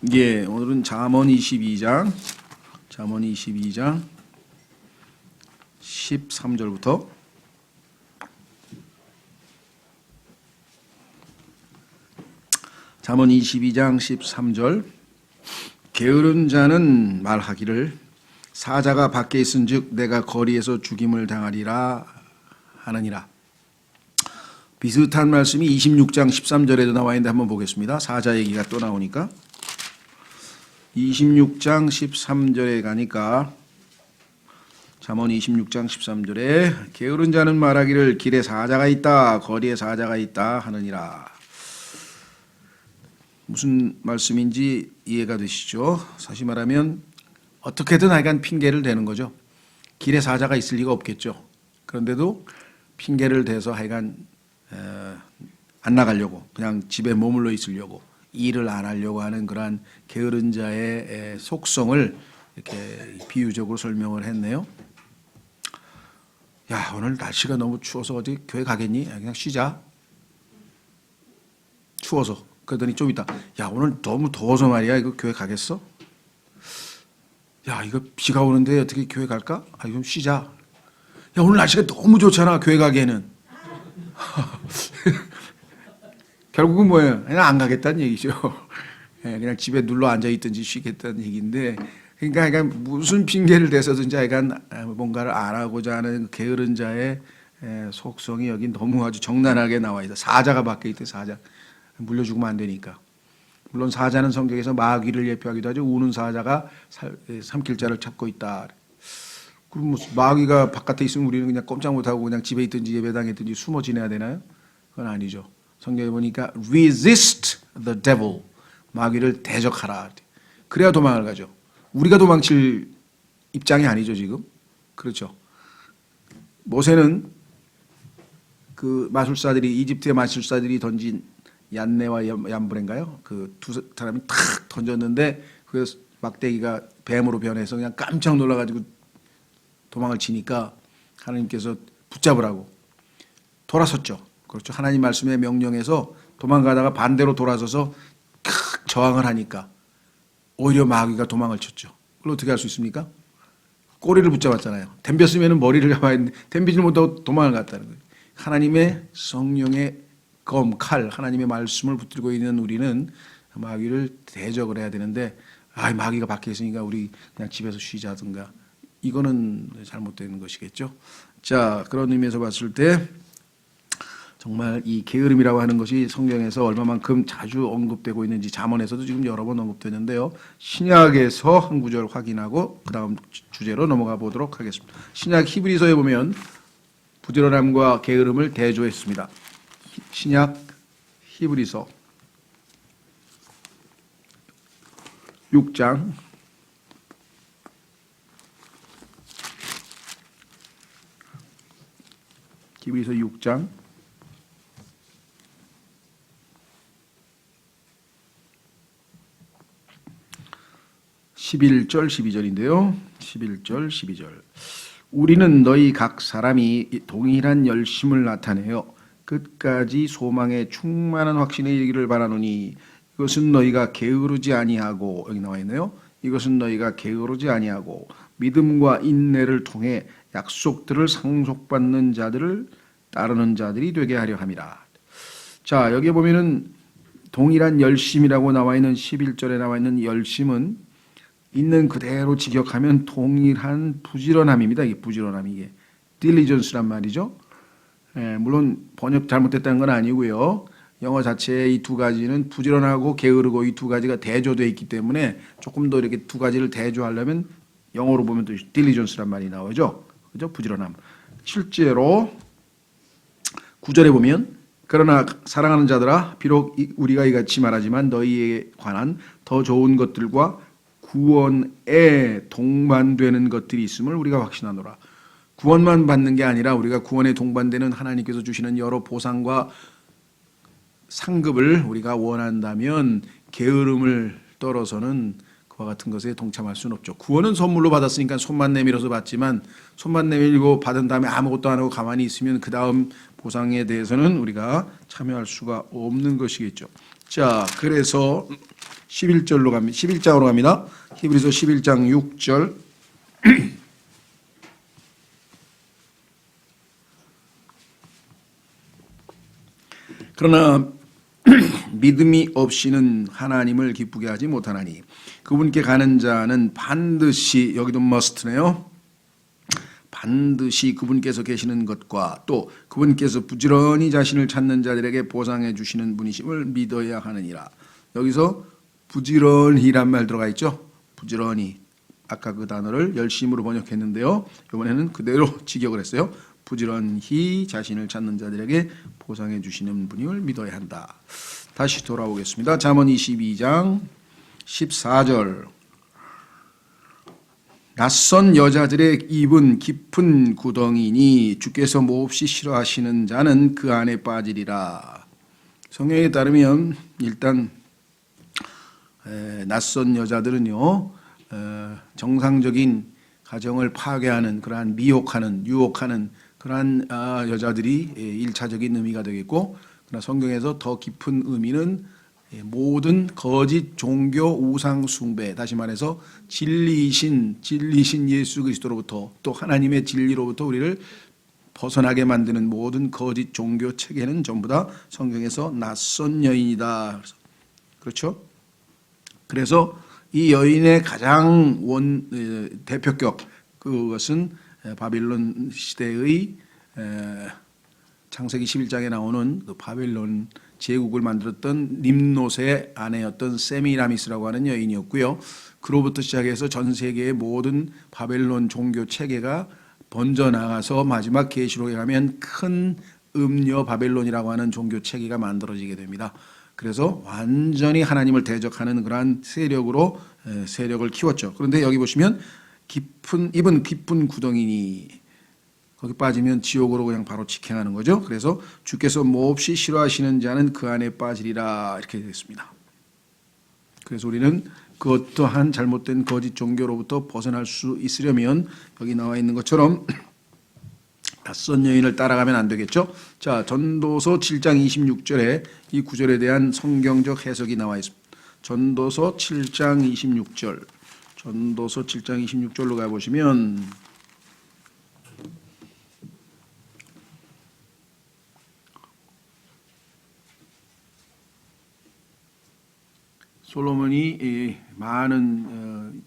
예, 오늘은 잠언 22장 13절부터 잠언 22장 13절. 게으른 자는 말하기를 사자가 밖에 있은즉 내가 거리에서 죽임을 당하리라 하느니라. 비슷한 말씀이 26장 13절에도 나와 있는데 한번 보겠습니다. 사자 얘기가 또 나오니까 26장 13절에 가니까 잠언 26장 13절에 게으른 자는 말하기를 길에 사자가 있다 거리에 사자가 있다 하느니라. 무슨 말씀인지 이해가 되시죠? 사실 말하면 어떻게든 하여간 핑계를 대는 거죠. 길에 사자가 있을 리가 없겠죠. 그런데도 핑계를 대서 하여간 안 나가려고 그냥 집에 머물러 있으려고 일을 안 하려고 하는 그러한 게으른 자의 속성을 이렇게 비유적으로 설명을 했네요. 야, 오늘 날씨가 너무 추워서 어디 교회 가겠니? 그냥 쉬자. 추워서. 그러더니 좀 있다. 야, 오늘 너무 더워서 말이야. 이거 교회 가겠어? 야, 이거 비가 오는데 어떻게 교회 갈까? 아, 이거 쉬자. 야, 오늘 날씨가 너무 좋잖아. 교회 가기에는. 결국은 뭐예요? 그냥 안 가겠다는 얘기죠. 그냥 집에 눌러 앉아 있든지 쉬겠다는 얘기인데, 그러니까 무슨 핑계를 대서든지 하여간 뭔가를 안 하고자 하는 게으른 자의 속성이 여기 너무 아주 적나라하게 나와 있다. 사자가 밖에 있대. 사자. 물려 죽으면 안 되니까. 물론 사자는 성경에서 마귀를 예표하기도 하죠. 우는 사자가 삼킬 자를 찾고 있다. 그럼 마귀가 바깥에 있으면 우리는 그냥 꼼짝 못하고 그냥 집에 있든지 예배당에 있든지 숨어 지내야 되나요? 그건 아니죠. 성경에 보니까 resist the devil. 마귀를 대적하라. 그래야 도망을 가죠. 우리가 도망칠 입장이 아니죠, 지금. 그렇죠. 모세는 그 마술사들이, 이집트의 마술사들이 던진 얀네와 얀브레인가요? 그 두 사람이 탁 던졌는데 그 막대기가 뱀으로 변해서 그냥 깜짝 놀라가지고 도망을 치니까 하나님께서 붙잡으라고 돌아섰죠. 그렇죠. 하나님 말씀의 명령에서 도망가다가 반대로 돌아서서 저항을 하니까 오히려 마귀가 도망을 쳤죠. 그걸 어떻게 할 수 있습니까? 꼬리를 붙잡았잖아요. 덤볐으면 머리를 잡아야 했는데 덤비지 못하고 도망을 갔다는 거예요. 하나님의 성령의 칼, 하나님의 말씀을 붙들고 있는 우리는 마귀를 대적을 해야 되는데, 마귀가 밖에 있으니까 우리 그냥 집에서 쉬자든가, 이거는 잘못된 것이겠죠. 자, 그런 의미에서 봤을 때 정말 이 게으름이라고 하는 것이 성경에서 얼마만큼 자주 언급되고 있는지 잠언에서도 지금 여러 번 언급되는데요. 신약에서 한 구절 확인하고 그 다음 주제로 넘어가 보도록 하겠습니다. 신약 히브리서에 보면 부지런함과 게으름을 대조했습니다. 신약 히브리서 6장 6장 11절 12절인데요. 11절 12절. 우리는 너희 각 사람이 동일한 열심을 나타내어 끝까지 소망의 충만한 확신에 이르기를 바라노니 이것은 너희가 게으르지 아니하고, 여기 나와 있네요. 이것은 너희가 게으르지 아니하고 믿음과 인내를 통해 약속들을 상속받는 자들을 따르는 자들이 되게 하려 함이라. 자, 여기 보면은 동일한 열심이라고 나와 있는 11절에 나와 있는 열심은 있는 그대로 직역하면 동일한 부지런함입니다. 이게 부지런함이 이게 diligence란 말이죠. 물론 번역 잘못됐다는 건 아니고요. 영어 자체의 이 두 가지는 부지런하고 게으르고 이 두 가지가 대조되어 있기 때문에 조금 더 이렇게 두 가지를 대조하려면 영어로 보면 또 diligence란 말이 나오죠. 그죠? 부지런함. 실제로 9절에 보면 그러나 사랑하는 자들아 비록 우리가 이같이 말하지만 너희에 관한 더 좋은 것들과 구원에 동반되는 것들이 있음을 우리가 확신하노라. 구원만 받는 게 아니라 우리가 구원에 동반되는 하나님께서 주시는 여러 보상과 상급을 우리가 원한다면 게으름을 떨어서는 그와 같은 것에 동참할 수는 없죠. 구원은 선물로 받았으니까 손만 내밀어서 받지만 손만 내밀고 받은 다음에 아무것도 안 하고 가만히 있으면 그 다음 보상에 대해서는 우리가 참여할 수가 없는 것이겠죠. 자, 그래서 11절로 갑니다. 11장으로 갑니다. 히브리서 11장 6절. 그러나 믿음이 없이는 하나님을 기쁘게 하지 못하나니 그분께 가는 자는 반드시, 여기도 must네요. 반드시 그분께서 계시는 것과 또 그분께서 부지런히 자신을 찾는 자들에게 보상해 주시는 분이심을 믿어야 하느니라. 여기서 부지런히란 말 들어가 있죠. 부지런히. 아까 그 단어를 열심으로 번역했는데요. 이번에는 그대로 직역을 했어요. 부지런히 자신을 찾는 자들에게 보상해 주시는 분임을 믿어야 한다. 다시 돌아오겠습니다. 잠언 22장 14절. 낯선 여자들의 입은 깊은 구덩이니 주께서 몹시 싫어하시는 자는 그 안에 빠지리라. 성경에 따르면 일단 낯선 여자들은요, 정상적인 가정을 파괴하는, 그러한 미혹하는, 유혹하는 그러한 여자들이 1차적인 의미가 되겠고, 그러나 성경에서 더 깊은 의미는 모든 거짓 종교 우상 숭배, 다시 말해서 진리이신 예수 그리스도로부터 또 하나님의 진리로부터 우리를 벗어나게 만드는 모든 거짓 종교 체계는 전부 다 성경에서 낯선 여인이다. 그렇죠? 그래서 이 여인의 가장 대표격, 그것은 바빌론 시대의 창세기 11장에 나오는 그 바빌론 제국을 만들었던 림롯의 아내였던 세미라미스라고 하는 여인이었고요. 그로부터 시작해서 전 세계의 모든 바벨론 종교 체계가 번져나가서 마지막 계시록에 가면 큰 음녀 바벨론이라고 하는 종교 체계가 만들어지게 됩니다. 그래서 완전히 하나님을 대적하는 그러한 세력으로 세력을 키웠죠. 그런데 여기 보시면 입은 깊은 구덩이니, 거기 빠지면 지옥으로 그냥 바로 직행하는 거죠. 그래서 주께서 몹시 싫어하시는 자는 그 안에 빠지리라, 이렇게 되겠습니다. 그래서 우리는 그 어떠한 잘못된 거짓 종교로부터 벗어날 수 있으려면 여기 나와 있는 것처럼 낯선 여인을 따라가면 안 되겠죠. 자, 전도서 7장 26절에 이 구절에 대한 성경적 해석이 나와 있습니다. 전도서 7장 26절. 전도서 7장 26절로 가보시면 솔로몬이 많은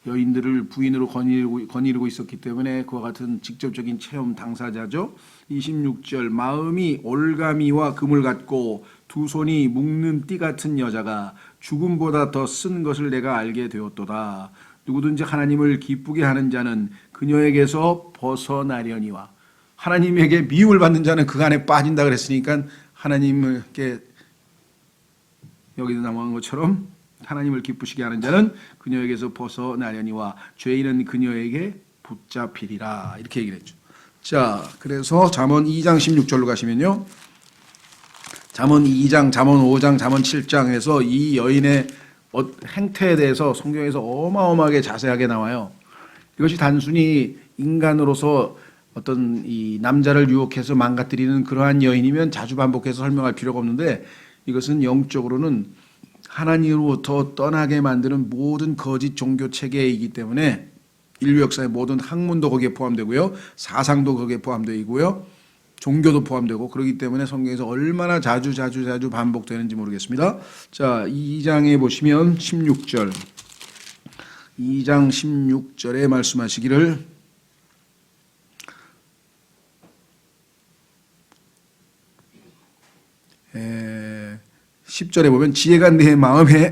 여인들을 부인으로 거느리고 있었기 때문에 그와 같은 직접적인 체험 당사자죠. 26절, 마음이 올가미와 금을 갖고 두 손이 묶는 띠 같은 여자가 죽음보다 더 쓴 것을 내가 알게 되었도다. 누구든지 하나님을 기쁘게 하는 자는 그녀에게서 벗어나려니와. 하나님에게 미움을 받는 자는 그 안에 빠진다 그랬으니까 하나님께, 여기도 나온 것처럼 하나님을 기쁘시게 하는 자는 그녀에게서 벗어나려니와 죄인은 그녀에게 붙잡히리라, 이렇게 얘기를 했죠. 자, 그래서 잠언 2장 16절로 가시면요, 잠언 2장, 잠언 5장, 잠언 7장에서 이 여인의 행태에 대해서 성경에서 어마어마하게 자세하게 나와요. 이것이 단순히 인간으로서 어떤 이 남자를 유혹해서 망가뜨리는 그러한 여인이면 자주 반복해서 설명할 필요가 없는데, 이것은 영적으로는 하나님으로부터 떠나게 만드는 모든 거짓 종교 체계이기 때문에 인류 역사의 모든 학문도 거기에 포함되고요, 사상도 거기에 포함되고요, 종교도 포함되고, 그렇기 때문에 성경에서 얼마나 자주 반복되는지 모르겠습니다. 자, 2장에 보시면 16절, 2장 16절에 말씀하시기를, 에, 10절에 보면 지혜가 내 마음에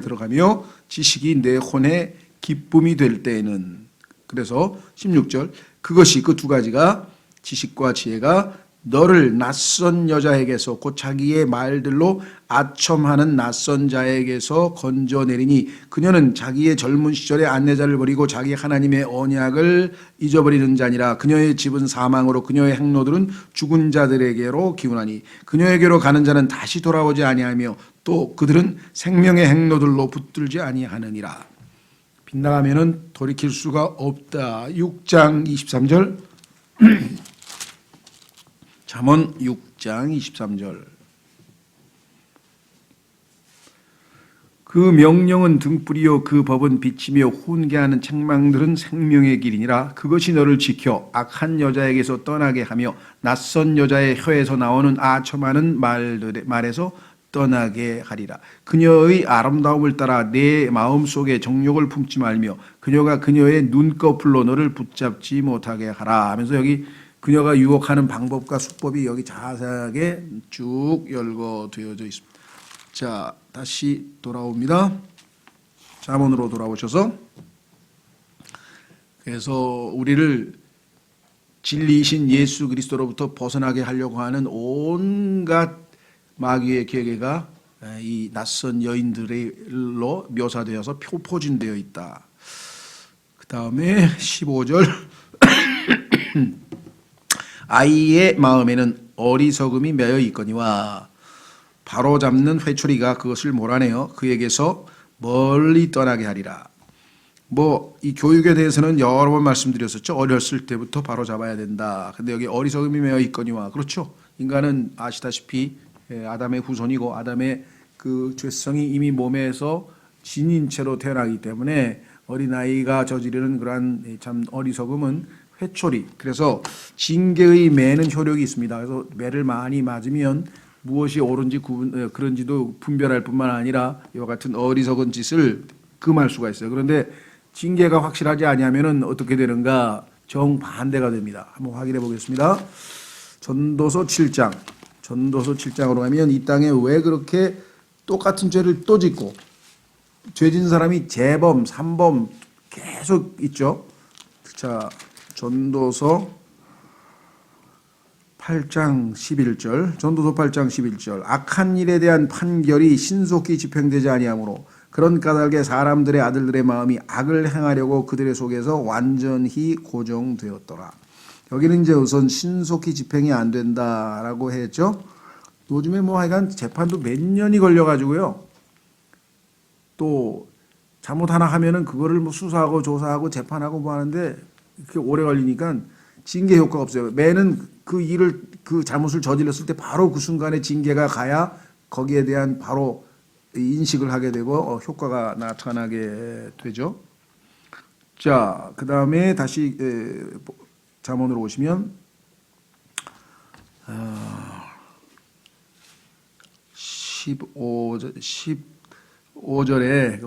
들어가며 지식이 내 혼의 기쁨이 될 때에는, 그래서 16절, 그것이, 그 두 가지가, 지식과 지혜가 너를 낯선 여자에게서, 곧 자기의 말들로 아첨하는 낯선 자에게서 건져내리니 그녀는 자기의 젊은 시절의 안내자를 버리고 자기 하나님의 언약을 잊어버리는 자니라. 그녀의 집은 사망으로 그녀의 행로들은 죽은 자들에게로 기운하니 그녀에게로 가는 자는 다시 돌아오지 아니하며 또 그들은 생명의 행로들로 붙들지 아니하느니라. 빗나가면은 돌이킬 수가 없다. 6장 23절. 잠언 6장 23절. 그 명령은 등불이요 그 법은 빛이며 훈계하는 책망들은 생명의 길이니라. 그것이 너를 지켜 악한 여자에게서 떠나게 하며 낯선 여자의 혀에서 나오는 아첨하는 말에서 떠나게 하리라. 그녀의 아름다움을 따라 내 마음속에 정욕을 품지 말며 그녀가 그녀의 눈꺼풀로 너를 붙잡지 못하게 하라 하면서 여기 그녀가 유혹하는 방법과 수법이 여기 자세하게 쭉 열거되어져 있습니다. 자, 다시 돌아옵니다. 잠언으로 돌아오셔서 그래서 우리를 진리이신 예수 그리스도로부터 벗어나게 하려고 하는 온갖 마귀의 계계가 이 낯선 여인들로 묘사되어서 포진되어 있다. 그 다음에 15절 아이의 마음에는 어리석음이 매여 있거니와 바로잡는 회초리가 그것을 몰아내어 그에게서 멀리 떠나게 하리라. 이 교육에 대해서는 여러 번 말씀드렸었죠. 어렸을 때부터 바로잡아야 된다. 근데 여기 어리석음이 매여 있거니와 그렇죠. 인간은 아시다시피 아담의 후손이고 아담의 그 죄성이 이미 몸에서 지닌 채로 태어나기 때문에 어린아이가 저지르는 그러한 참 어리석음은 회초리. 그래서 징계의 매는 효력이 있습니다. 그래서 매를 많이 맞으면 무엇이 옳은지 그런지도 분별할 뿐만 아니라 이와 같은 어리석은 짓을 금할 수가 있어요. 그런데 징계가 확실하지 아니하면은 어떻게 되는가? 정반대가 됩니다. 한번 확인해 보겠습니다. 전도서 7장으로 가면 이 땅에 왜 그렇게 똑같은 죄를 또 짓고 죄진 사람이 재범, 삼범 계속 있죠. 자, 전도서 8장 11절 악한 일에 대한 판결이 신속히 집행되지 아니하므로 그런 까닭에 사람들의 아들들의 마음이 악을 행하려고 그들의 속에서 완전히 고정되었더라. 여기는 이제 우선 신속히 집행이 안 된다라고 했죠. 요즘에 하여간 재판도 몇 년이 걸려가지고요. 또 잘못 하나 하면은 그거를 수사하고 조사하고 재판하고 하는데 이렇게 오래 걸리니까 징계 효과가 없어요. 매는 그 잘못을 저질렀을 때 바로 그 순간에 징계가 가야 거기에 대한 바로 인식을 하게 되고 효과가 나타나게 되죠. 자, 그 다음에 다시 잠언으로 오시면 15절에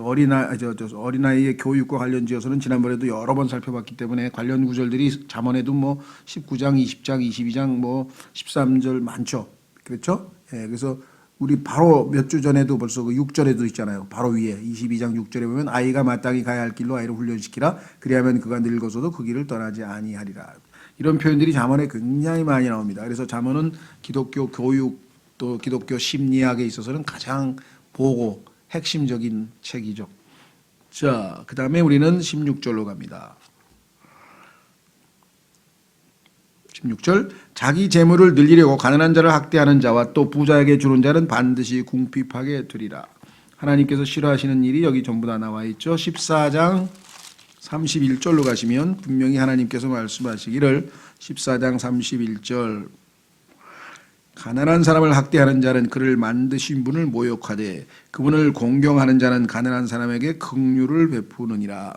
어린아이의 교육과 관련지어서는 지난번에도 여러 번 살펴봤기 때문에 관련 구절들이 잠언에도 19장, 20장, 22장 13절 많죠. 그렇죠? 그래서 우리 바로 몇 주 전에도 벌써 그 6절에도 있잖아요. 바로 위에 22장 6절에 보면 아이가 마땅히 가야 할 길로 아이를 훈련시키라. 그리하면 그가 늙어서도 그 길을 떠나지 아니하리라. 이런 표현들이 잠언에 굉장히 많이 나옵니다. 그래서 잠언은 기독교 교육 또 기독교 심리학에 있어서는 가장 보고 핵심적인 책이죠. 자, 그 다음에 우리는 16절로 갑니다. 16절 자기 재물을 늘리려고 가난한 자를 학대하는 자와 또 부자에게 주는 자는 반드시 궁핍하게 되리라. 하나님께서 싫어하시는 일이 여기 전부 다 나와 있죠. 14장 31절로 가시면 분명히 하나님께서 말씀하시기를 14장 31절 가난한 사람을 학대하는 자는 그를 만드신 분을 모욕하되 그분을 공경하는 자는 가난한 사람에게 긍휼을 베푸느니라.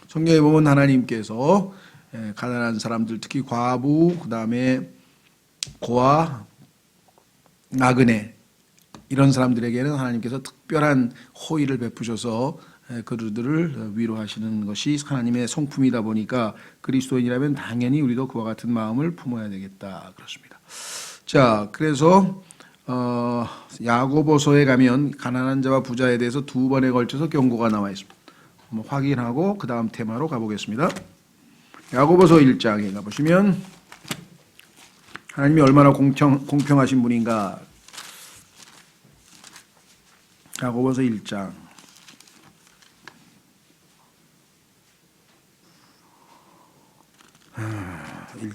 성경에 보면 하나님께서 가난한 사람들 특히 과부 그다음에 고아 나그네 이런 사람들에게는 하나님께서 특별한 호의를 베푸셔서 그들을 위로하시는 것이 하나님의 성품이다 보니까 그리스도인이라면 당연히 우리도 그와 같은 마음을 품어야 되겠다 그렇습니다. 자, 그래서 야고보서에 가면 가난한 자와 부자에 대해서 두 번에 걸쳐서 경고가 나와 있습니다. 한번 확인하고 그 다음 테마로 가보겠습니다. 야고보서 1장에 가보시면 하나님이 얼마나 공평하신 분인가. 야고보서 1장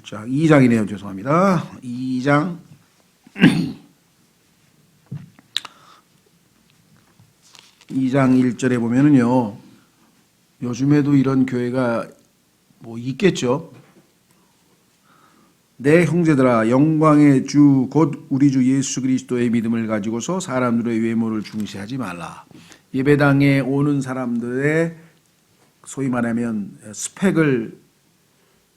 2장이네요. 죄송합니다. 2장 2장 1절에 보면은요. 요즘에도 이런 교회가 있겠죠. 내 형제들아 영광의 주 곧 우리 주 예수 그리스도의 믿음을 가지고서 사람들의 외모를 중시하지 말라. 예배당에 오는 사람들의 소위 말하면 스펙을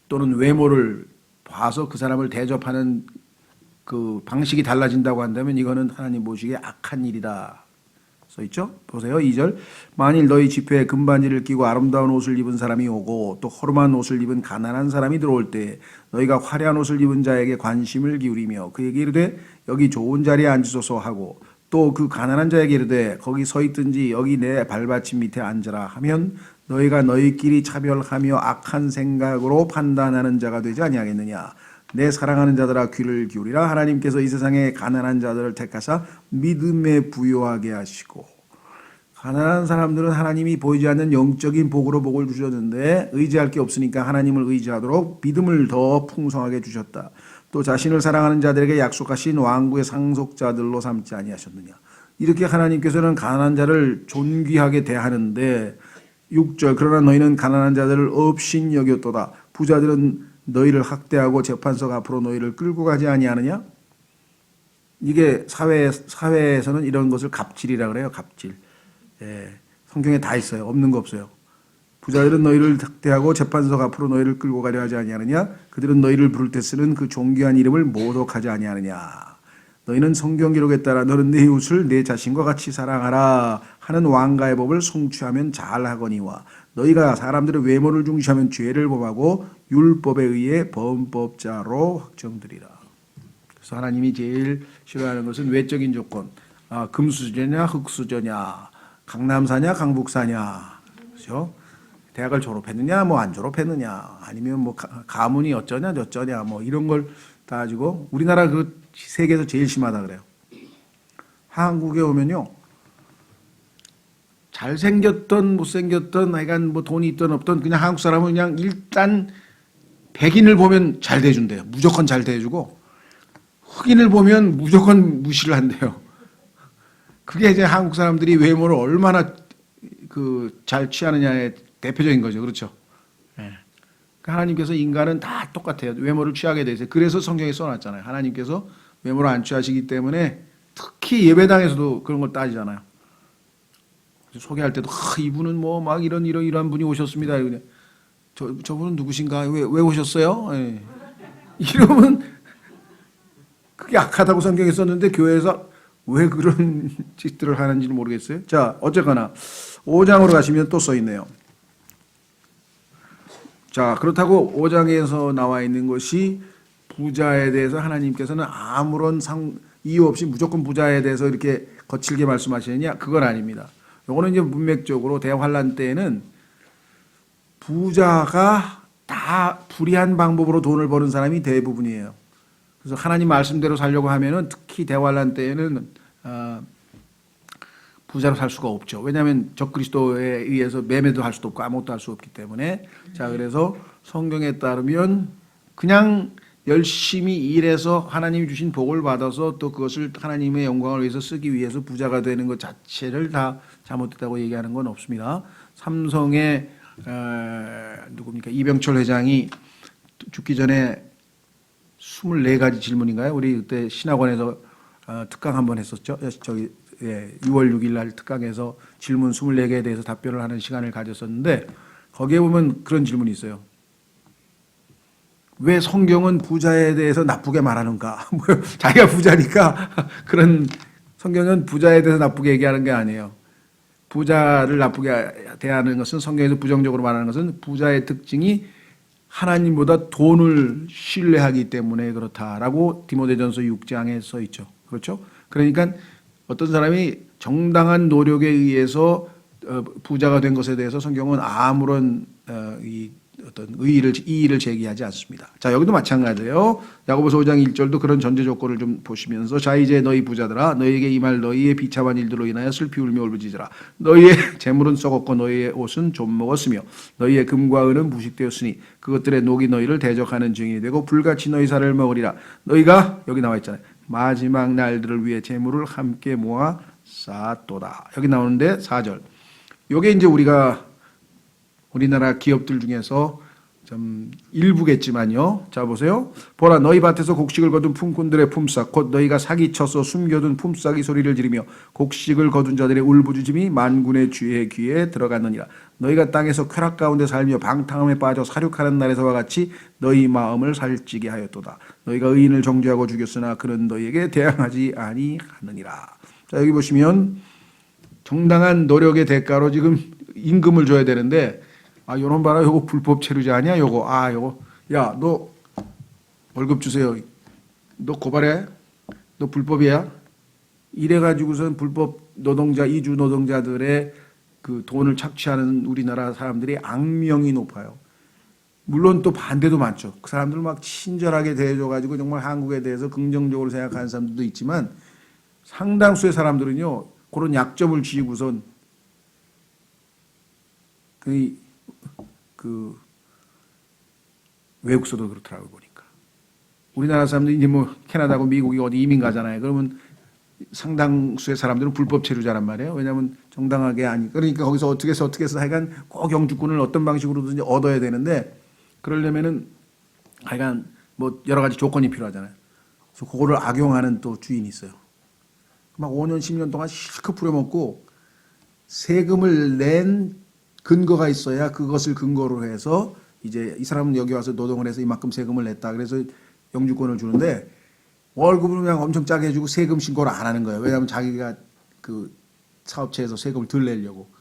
또는 외모를 봐서 그 사람을 대접하는 그 방식이 달라진다고 한다면 이거는 하나님 보시기에 악한 일이다. 써있죠? 보세요. 2절. 만일 너희 집회에 금반지를 끼고 아름다운 옷을 입은 사람이 오고 또 허름한 옷을 입은 가난한 사람이 들어올 때 너희가 화려한 옷을 입은 자에게 관심을 기울이며 그에게 이르되 여기 좋은 자리에 앉으소서 하고 또 그 가난한 자에게 이르되 거기 서 있든지 여기 내 발받침 밑에 앉으라 하면 너희가 너희끼리 차별하며 악한 생각으로 판단하는 자가 되지 아니하겠느냐. 내 사랑하는 자들아 귀를 기울이라. 하나님께서 이 세상에 가난한 자들을 택하사 믿음에 부요하게 하시고. 가난한 사람들은 하나님이 보이지 않는 영적인 복으로 복을 주셨는데 의지할 게 없으니까 하나님을 의지하도록 믿음을 더 풍성하게 주셨다. 또 자신을 사랑하는 자들에게 약속하신 왕국의 상속자들로 삼지 아니하셨느냐. 이렇게 하나님께서는 가난한 자를 존귀하게 대하는데 6절. 그러나 너희는 가난한 자들을 업신 여겼도다. 부자들은 너희를 학대하고 재판석 앞으로 너희를 끌고 가지 아니하느냐? 이게 사회에서는 이런 것을 갑질이라 그래요. 갑질. 예, 성경에 다 있어요. 없는 거 없어요. 부자들은 너희를 학대하고 재판석 앞으로 너희를 끌고 가려 하지 아니하느냐? 그들은 너희를 부를 때 쓰는 그 존귀한 이름을 모독하지 아니하느냐? 너희는 성경 기록에 따라 너는 네 이웃을 내 자신과 같이 사랑하라 하는 왕가의 법을 성취하면 잘하거니와 너희가 사람들의 외모를 중시하면 죄를 범하고 율법에 의해 범법자로 확정되리라. 그래서 하나님이 제일 싫어하는 것은 외적인 조건. 금수저냐 흙수저냐, 강남사냐 강북사냐, 그렇죠? 대학을 졸업했느냐 뭐 안 졸업했느냐, 아니면 뭐 가문이 어쩌냐 저쩌냐 뭐 이런 걸 따지고. 우리나라 그 세계에서 제일 심하다 그래요. 한국에 오면요, 잘생겼던 못생겼던 하여간 뭐 돈이 있던 없던 그냥 한국 사람은 그냥 일단 백인을 보면 잘 대해준대요. 무조건 잘 대해주고 흑인을 보면 무조건 무시를 한대요. 그게 이제 한국 사람들이 외모를 얼마나 그 잘 취하느냐의 대표적인 거죠. 그렇죠? 네. 하나님께서 인간은 다 똑같아요. 외모를 취하게 돼 있어요. 그래서 성경에 써놨잖아요. 하나님께서 외모를 안 취하시기 때문에 특히 예배당에서도 그런 걸 따지잖아요. 소개할 때도 이분은 뭐 막 이런 분이 오셨습니다. 저분은 누구신가? 왜 오셨어요? 네. 이러면 그게 악하다고 성경에 썼는데 교회에서 왜 그런 짓들을 하는지는 모르겠어요. 자, 어쨌거나 5장으로 가시면 또 써 있네요. 자, 그렇다고 5장에서 나와 있는 것이 부자에 대해서 하나님께서는 아무런 이유 없이 무조건 부자에 대해서 이렇게 거칠게 말씀하시느냐? 그건 아닙니다. 요거는 이제 문맥적으로 대환란 때에는 부자가 다 불의한 방법으로 돈을 버는 사람이 대부분이에요. 그래서 하나님 말씀대로 살려고 하면은 특히 대환란 때에는 부자로 살 수가 없죠. 왜냐하면 적그리스도에 의해서 매매도 할 수도 없고 아무것도 할 수 없기 때문에. 자, 그래서 성경에 따르면 그냥 열심히 일해서 하나님이 주신 복을 받아서 또 그것을 하나님의 영광을 위해서 쓰기 위해서 부자가 되는 것 자체를 다 잘못됐다고 얘기하는 건 없습니다. 삼성의 누굽니까? 이병철 회장이 죽기 전에 24가지 질문인가요? 우리 그때 신학원에서 특강 한번 했었죠. 6월 6일 날 특강에서 질문 24개에 대해서 답변을 하는 시간을 가졌었는데 거기에 보면 그런 질문이 있어요. 왜 성경은 부자에 대해서 나쁘게 말하는가? 자기가 부자니까 그런, 성경은 부자에 대해서 나쁘게 얘기하는 게 아니에요. 부자를 나쁘게 대하는 것은, 성경에서 부정적으로 말하는 것은 부자의 특징이 하나님보다 돈을 신뢰하기 때문에 그렇다라고 디모데전서 6장에 써 있죠. 그렇죠? 그러니까 어떤 사람이 정당한 노력에 의해서 부자가 된 것에 대해서 성경은 아무런 어떤 이의를 제기하지 않습니다. 자, 여기도 마찬가지예요. 야고보서 5장 1절도 그런 전제 조건을 좀 보시면서, 자 이제 너희 부자들아 너희에게 임할 너희의 비참한 일들로 인하여 슬피 울며 울부짖으라. 너희의 재물은 썩었고 너희의 옷은 좀 먹었으며 너희의 금과 은은 부식되었으니 그것들의 녹이 너희를 대적하는 증인이 되고 불같이 너희 살을 먹으리라. 너희가, 여기 나와 있잖아요, 마지막 날들을 위해 재물을 함께 모아 쌓았도다. 여기 나오는데 4절. 요게 이제 우리나라 기업들 중에서 좀 일부겠지만요. 자 보세요. 보라 너희 밭에서 곡식을 거둔 품꾼들의 품삯 곧 너희가 사기쳐서 숨겨둔 품삯이 소리를 지르며 곡식을 거둔 자들의 울부짖음이 만군의 주의 귀에 들어갔느니라. 너희가 땅에서 쾌락 가운데 살며 방탕함에 빠져 사륙하는 날에서와 같이 너희 마음을 살찌게 하였도다. 너희가 의인을 정죄하고 죽였으나 그는 너희에게 대항하지 아니하느니라. 자 여기 보시면 정당한 노력의 대가로 지금 임금을 줘야 되는데 아, 요런 봐라. 요거 불법 체류자 아니야? 요거. 아, 요거. 야, 너 월급 주세요. 너 고발해? 너 불법이야? 이래가지고선 불법 노동자, 이주 노동자들의 그 돈을 착취하는 우리나라 사람들이 악명이 높아요. 물론 또 반대도 많죠. 그 사람들 막 친절하게 대해줘가지고 정말 한국에 대해서 긍정적으로 생각하는 사람들도 있지만 상당수의 사람들은요, 그런 약점을 쥐고선 그 외국서도 그렇더라고요 보니까. 우리나라 사람들이 이제 뭐 캐나다고 미국이 어디 이민 가잖아요. 그러면 상당수의 사람들은 불법 체류자란 말이에요. 왜냐하면 정당하게 아니 그러니까 거기서 어떻게 해서 하여간 꼭 영주권을 어떤 방식으로든지 얻어야 되는데 그러려면은 하여간 뭐 여러 가지 조건이 필요하잖아요. 그래서 그거를 악용하는 또 주인이 있어요. 막 5년 10년 동안 실컷 부려먹고 세금을 낸 근거가 있어야 그것을 근거로 해서 이제 이 사람은 여기 와서 노동을 해서 이만큼 세금을 냈다. 그래서 영주권을 주는데 월급을 그냥 엄청 짜게 해주고 세금 신고를 안 하는 거예요. 왜냐하면 자기가 그 사업체에서 세금을 덜 내려고.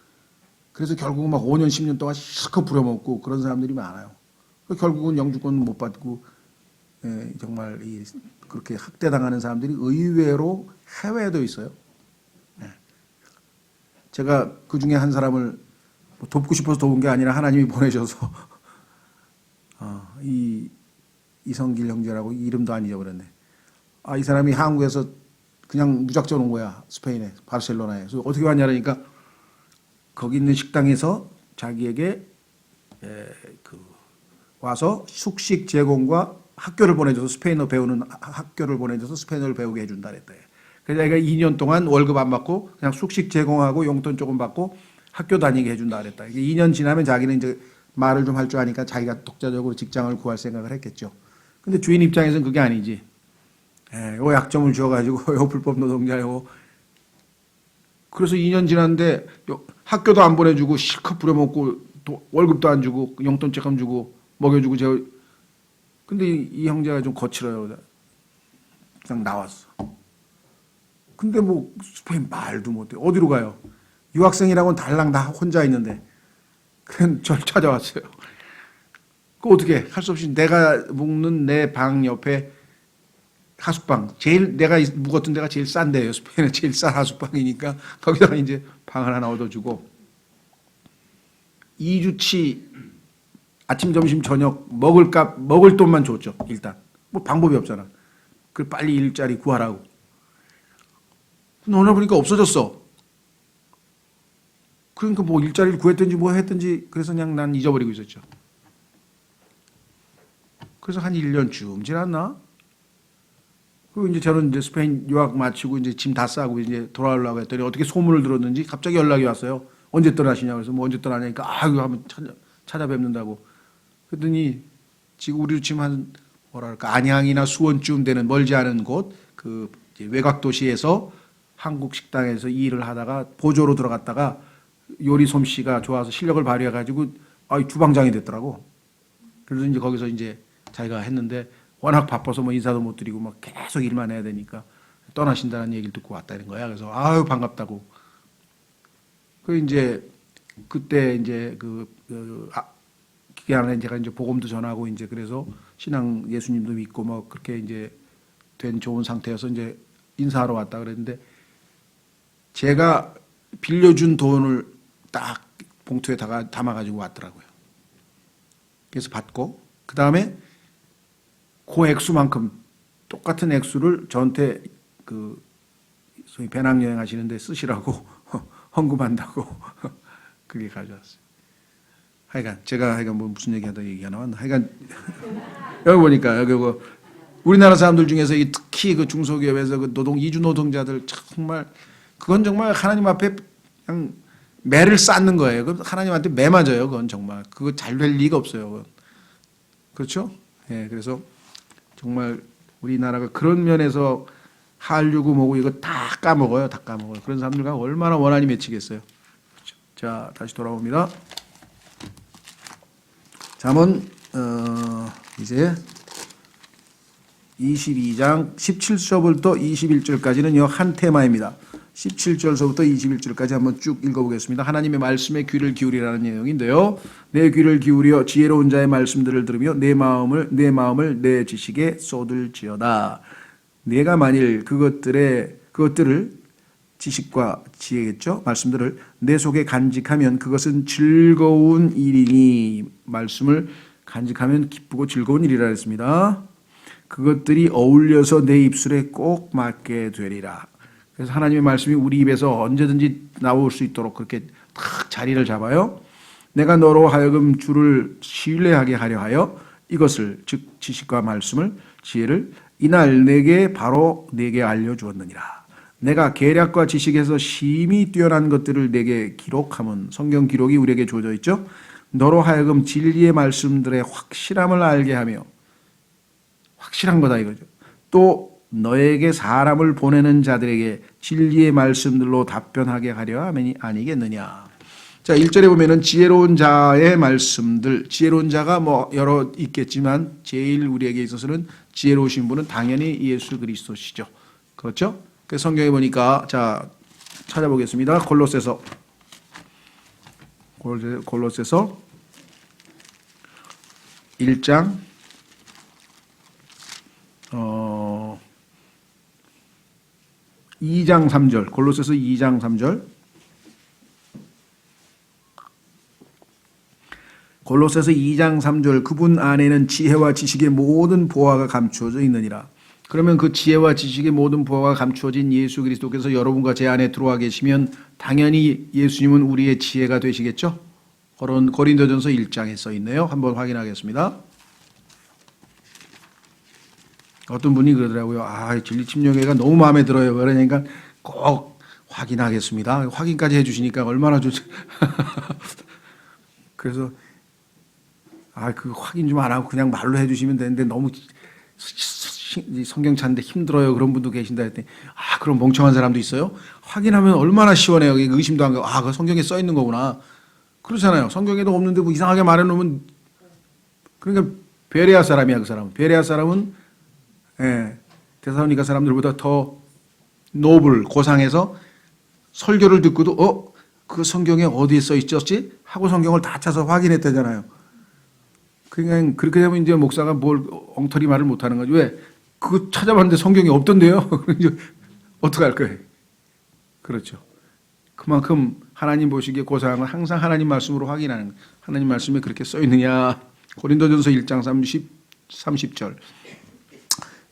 그래서 결국은 막 5년 10년 동안 실컷 부려먹고 그런 사람들이 많아요. 결국은 영주권 못 받고 정말 그렇게 학대당하는 사람들이 의외로 해외에도 있어요. 제가 그 중에 한 사람을 돕고 싶어서 도운 게 아니라 하나님이 보내셔서 이성길 형제라고 이름도 안 잊어버렸네. 아, 이 사람이 한국에서 그냥 무작정 온 거야. 스페인에 바르셀로나에. 그래서 어떻게 왔냐니까 거기 있는 식당에서 자기에게 와서 숙식 제공과 학교를 보내줘서 스페인어 배우는 학교를 보내줘서 스페인어를 배우게 해준다 그랬대. 그래서 자기가 2년 동안 월급 안 받고 그냥 숙식 제공하고 용돈 조금 받고 학교 다니게 해준다 그랬다. 이게 2년 지나면 자기는 이제 말을 좀 할 줄 아니까 자기가 독자적으로 직장을 구할 생각을 했겠죠. 근데 주인 입장에서는 그게 아니지. 요 약점을 줘가지고 요 불법 노동자요. 그래서 2년 지났는데 학교도 안 보내주고 실컷 부려먹고 월급도 안 주고 용돈 조금 주고 먹여주고 근데 이 형제가 좀 거칠어요. 그냥 나왔어. 근데 뭐 스페인 말도 못해. 어디로 가요? 유학생이라고는 달랑 다 혼자 있는데 그냥 절 찾아왔어요. 그 어떻게 할 수 없이 내가 묵는 내 방 옆에 하숙방 제일 내가 묵었던 데가 제일 싼 데예요. 스페인은 제일 싼 하숙방이니까 거기다가 이제 방을 하나 얻어주고 2주치 아침 점심 저녁 먹을 돈만 줬죠. 일단 뭐 방법이 없잖아. 그 빨리 일자리 구하라고. 오늘 보니까 없어졌어. 그러니까 뭐 일자리를 구했든지 뭐 했든지 그래서 그냥 난 잊어버리고 있었죠. 그래서 한 1년쯤 지났나? 그리고 이제 저는 이제 스페인 유학 마치고 이제 짐 다 싸고 이제 돌아오려고 했더니 어떻게 소문을 들었는지 갑자기 연락이 왔어요. 언제 떠나시냐고 그래서 뭐 언제 떠나냐니까 이거 한번 찾아뵙는다고. 그랬더니 지금 우리도 지금 한 뭐랄까 안양이나 수원쯤 되는 멀지 않은 곳 그 외곽 도시에서 한국 식당에서 일을 하다가 보조로 들어갔다가 요리 솜씨가 좋아서 실력을 발휘해가지고 주방장이 됐더라고. 그래서 이제 거기서 이제 자기가 했는데 워낙 바빠서 뭐 인사도 못 드리고 막 계속 일만 해야 되니까 떠나신다는 얘기를 듣고 왔다는 거야. 그래서 반갑다고. 그 이제 그때 이제 기간에 제가 이제 복음도 전하고 이제 그래서 신앙 예수님도 믿고 뭐 그렇게 이제 된 좋은 상태여서 이제 인사하러 왔다 그랬는데 제가 빌려준 돈을 딱 봉투에 담아가지고 왔더라고요. 그래서 받고 그 다음에 그 액수만큼 똑같은 액수를 저한테 그 소위 배낭여행 하시는데 쓰시라고 헌금한다고 그게 가져왔어요. 하여간 제가 뭐 무슨 얘기가 나왔나? 하여간 여기 보니까 여기 우리나라 사람들 중에서 특히 그 중소기업에서 그 이주 노동자들 정말 그건 정말 하나님 앞에 그냥 매를 쌓는 거예요. 그 하나님한테 매 맞아요. 그건 정말 그거 잘 될 리가 없어요. 그렇죠? 예, 그래서 정말 우리나라가 그런 면에서 한류고 뭐고 이거 다 까먹어요. 다 까먹어요. 그런 사람들과 얼마나 원한이 맺히겠어요. 그렇죠? 자, 다시 돌아옵니다. 잠언 이제 22장 17절부터 21절까지는요 한 테마입니다. 17절서부터 21절까지 한번 쭉 읽어보겠습니다. 하나님의 말씀에 귀를 기울이라는 내용인데요. 내 귀를 기울여 지혜로운 자의 말씀들을 들으며 내 마음을 내 지식에 쏟을지어다. 내가 만일 그것들을 지식과 지혜겠죠. 말씀들을 내 속에 간직하면 그것은 즐거운 일이니 말씀을 간직하면 기쁘고 즐거운 일이라 했습니다. 그것들이 어울려서 내 입술에 꼭 맞게 되리라. 그래서 하나님의 말씀이 우리 입에서 언제든지 나올 수 있도록 그렇게 탁 자리를 잡아요. 내가 너로 하여금 주를 신뢰하게 하려 하여 이것을 즉 지식과 말씀을 지혜를 이날 바로 내게 알려주었느니라. 내가 계략과 지식에서 심히 뛰어난 것들을 내게 기록하면 성경 기록이 우리에게 주어져 있죠. 너로 하여금 진리의 말씀들의 확실함을 알게 하며 확실한 거다 이거죠. 또 너에게 사람을 보내는 자들에게 진리의 말씀들로 답변하게 하려 함이 아니겠느냐. 자, 1절에 보면은 지혜로운 자의 말씀들, 지혜로운 자가 뭐 여러 있겠지만 제일 우리에게 있어서는 지혜로우신 분은 당연히 예수 그리스도시죠. 그렇죠? 그 성경에 보니까 자, 찾아보겠습니다. 골로새서 1장 2장 3절, 골로새서 2장 3절. 골로새서 2장 3절 그분 안에는 지혜와 지식의 모든 보화가 감추어져 있느니라. 그러면 그 지혜와 지식의 모든 보화가 감추어진 예수 그리스도께서 여러분과 제 안에 들어와 계시면 당연히 예수님은 우리의 지혜가 되시겠죠? 고린도전서 1장에 써 있네요. 한번 확인하겠습니다. 어떤 분이 그러더라고요. 진리침략회가 너무 마음에 들어요. 그러니까 꼭 확인하겠습니다. 확인까지 해주시니까 얼마나 좋지. 그래서 그 확인 좀 안 하고 그냥 말로 해주시면 되는데 너무 성경 찾는데 힘들어요. 그런 분도 계신다 했더니 그럼 멍청한 사람도 있어요. 확인하면 얼마나 시원해요. 의심도 안 가고 그 성경에 써 있는 거구나. 그렇잖아요. 성경에도 없는데 뭐 이상하게 말해놓으면 그러니까 베레아 사람이야. 그 사람은 베레아 사람은 데살로니가 사람들보다 더 노블 고상해서 설교를 듣고도 그 성경에 어디에 써 있었지 하고 성경을 다 찾아서 확인했다잖아요. 그러니까 그렇게 되면 이제 목사가 뭘 엉터리 말을 못하는 거지. 왜? 그거 찾아봤는데 성경이 없던데요. 어떻게 할 거예요? 그렇죠. 그만큼 하나님 보시기에 고상한 건 항상 하나님 말씀으로 확인하는 거예요. 하나님 말씀에 그렇게 써 있느냐. 고린도전서 1장 30절.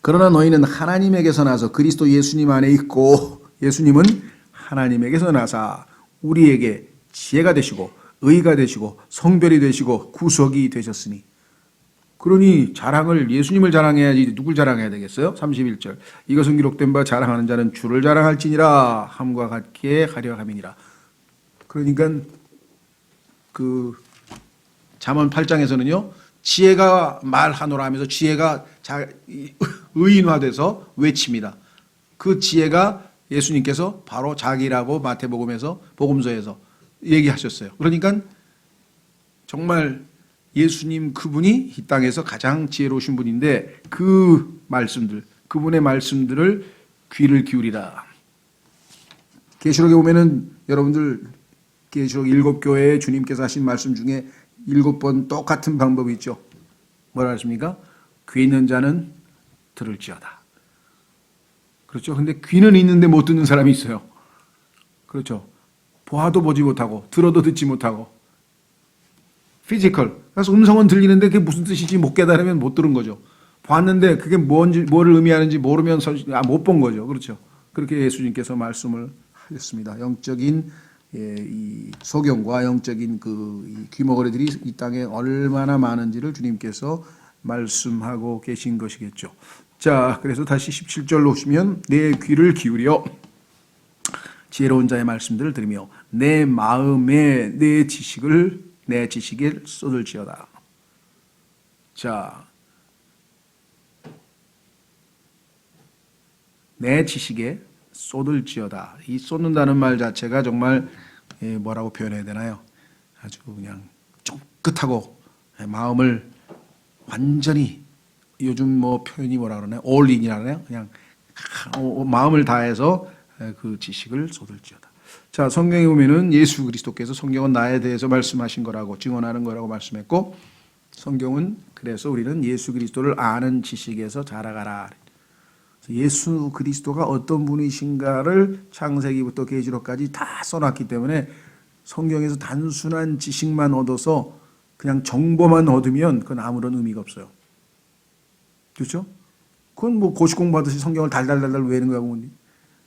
그러나 너희는 하나님에게서 나서 그리스도 예수님 안에 있고 예수님은 하나님에게서 나사 우리에게 지혜가 되시고 의가 되시고 성별이 되시고 구속이 되셨으니. 그러니 자랑을 예수님을 자랑해야지 누굴 자랑해야 되겠어요? 31절. 이것은 기록된 바 자랑하는 자는 주를 자랑할지니라 함과 같게 하려 함이니라. 그러니까 그 잠언 8장에서는요. 지혜가 말하노라 하면서 지혜가 의인화돼서 외칩니다. 그 지혜가 예수님께서 바로 자기라고 복음서에서 얘기하셨어요. 그러니까 정말 예수님 그분이 이 땅에서 가장 지혜로우신 분인데 그분의 말씀들을 귀를 기울이라. 계시록에 보면은 여러분들 계시록 7교회에 주님께서 하신 말씀 중에 7번 똑같은 방법이 있죠. 뭐라 하십니까? 귀 있는 자는 들을지어다. 그렇죠. 근데 귀는 있는데 못 듣는 사람이 있어요. 그렇죠. 보아도 보지 못하고 들어도 듣지 못하고 피지컬. 그래서 음성은 들리는데 그게 무슨 뜻인지 못 깨달으면 못 들은 거죠. 봤는데 그게 뭐를 의미하는지 모르면 못 본 거죠. 그렇죠. 그렇게 예수님께서 말씀을 하셨습니다. 영적인 이 소경과 영적인 이 귀머거리들이 이 땅에 얼마나 많은지를 주님께서 말씀하고 계신 것이겠죠. 자, 그래서 다시 17절로 오시면 내 귀를 기울여 지혜로운 자의 말씀들을 들으며 내 마음에 내 지식에 쏟을지어다. 자, 내 지식에 쏟을지어다. 이 쏟는다는 말 자체가 정말 뭐라고 표현해야 되나요? 아주 그냥 쫑긋하고 마음을 완전히, 요즘 뭐 표현이 뭐라 그러나요? 올인이라 그러나요? 그냥 마음을 다해서 그 지식을 쏟을지어다. 자, 성경에 보면은 예수 그리스도께서 성경은 나에 대해서 말씀하신 거라고, 증언하는 거라고 말씀했고, 성경은 그래서 우리는 예수 그리스도를 아는 지식에서 자라가라. 예수 그리스도가 어떤 분이신가를 창세기부터 계시록까지 다 써놨기 때문에 성경에서 단순한 지식만 얻어서 그냥 정보만 얻으면 그건 아무런 의미가 없어요. 그렇죠? 그건 뭐 고시 공부하듯이 성경을 달달달달 외우는 거야 보면.